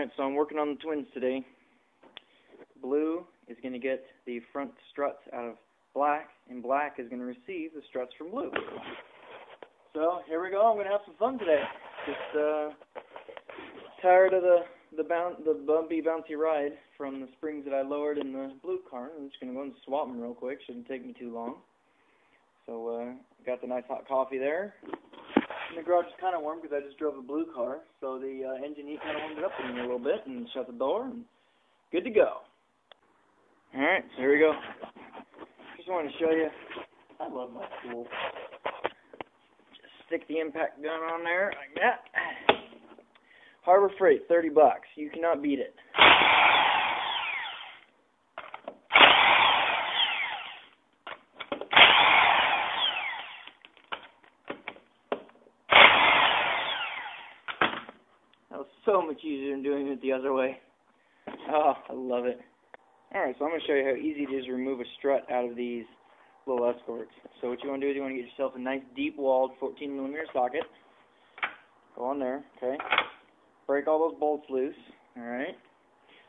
Alright, so I'm working on the twins today. Blue is going to get the front struts out of black, and black is going to receive the struts from blue. So, here we go. I'm going to have some fun today. Just tired of the bumpy, bouncy ride from the springs that I lowered in the blue car. I'm just going to go and swap them real quick. Shouldn't take me too long. So, got the nice hot coffee there. And the garage is kind of warm because I just drove a blue car, so the engine heat kind of warmed it up in me a little bit, and shut the door, and good to go. Alright, so here we go. Just wanted to show you, I love my tool. Just stick the impact gun on there, like that. Harbor Freight, $30. You cannot beat it. That was so much easier than doing it the other way. Oh, I love it. Alright, so I'm going to show you how easy it is to remove a strut out of these little escorts. So what you want to do is you want to get yourself a nice deep-walled 14mm socket. Go on there, okay? Break all those bolts loose, alright?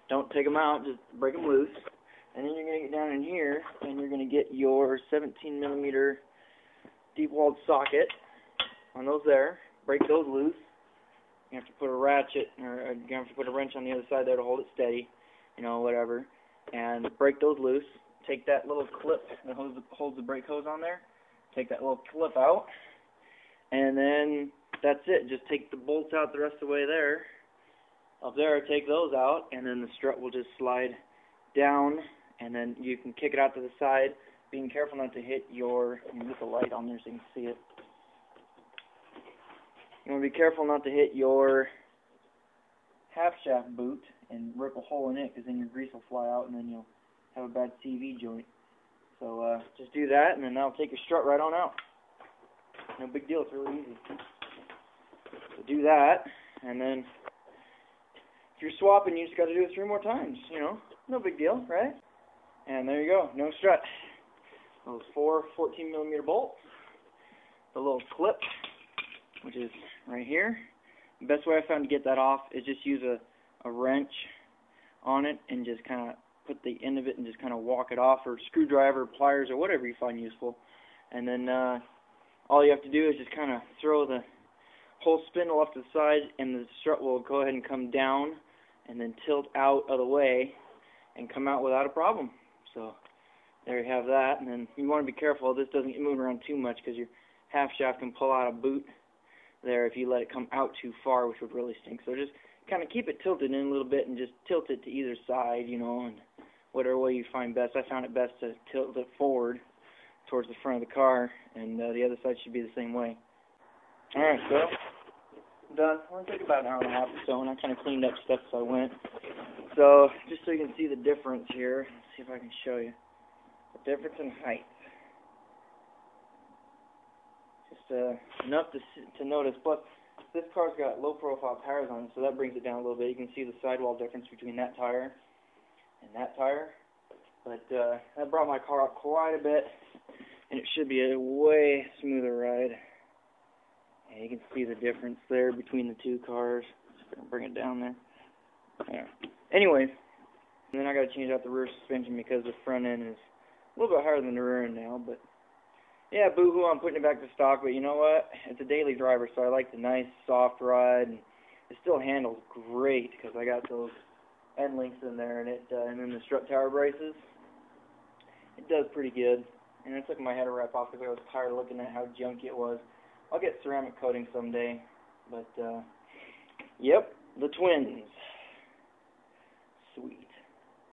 Don't take them out, just break them loose. And then you're going to get down in here, and you're going to get your 17mm deep-walled socket on those there. Break those loose. You have to put a ratchet, or you have to put a wrench on the other side there to hold it steady, you know, whatever. And break those loose. Take that little clip that holds the brake hose on there. Take that little clip out. And then that's it. Just take the bolts out the rest of the way there. Up there, take those out, and then the strut will just slide down, and then you can kick it out to the side, being careful not to hit your, let me put the light on there so you can see it. You want to be careful not to hit your half shaft boot and rip a hole in it, because then your grease will fly out and then you'll have a bad CV joint. So just do that, and then that'll take your strut right on out. No big deal, it's really easy. So do that, and then if you're swapping, you just got to do it 3 more times, you know. No big deal, right? And there you go, no strut. Those 4 14mm bolts, the little clip, which is right here. The best way I found to get that off is just use a wrench on it and just kind of put the end of it and just kind of walk it off, or screwdriver, pliers, or whatever you find useful. And then all you have to do is just kind of throw the whole spindle off to the side, and the strut will go ahead and come down and then tilt out of the way and come out without a problem. So there you have that. And then you want to be careful this doesn't move around too much, because your half shaft can pull out a boot there if you let it come out too far, which would really stink. So just kind of keep it tilted in a little bit and just tilt it to either side, you know, and whatever way you find best. I found it best to tilt it forward towards the front of the car, and the other side should be the same way. Alright, so done. Well, it took about an hour and a half or so, and I kind of cleaned up stuff as I went. So just so you can see the difference here, let's see if I can show you the difference in height. Just enough to notice. Plus, this car's got low-profile tires on it, so that brings it down a little bit. You can see the sidewall difference between that tire and that tire. But that brought my car up quite a bit, and it should be a way smoother ride. And you can see the difference there between the two cars. Just bring it down there. Yeah. Anyways, and then I got to change out the rear suspension because the front end is a little bit higher than the rear end now, but yeah, boo-hoo, I'm putting it back to stock, but you know what? It's a daily driver, so I like the nice, soft ride, and it still handles great because I got those end links in there, and and then the strut tower braces. It does pretty good, and I took my header wrap off because I was tired of looking at how junky it was. I'll get ceramic coating someday, but yep, the twins. Sweet.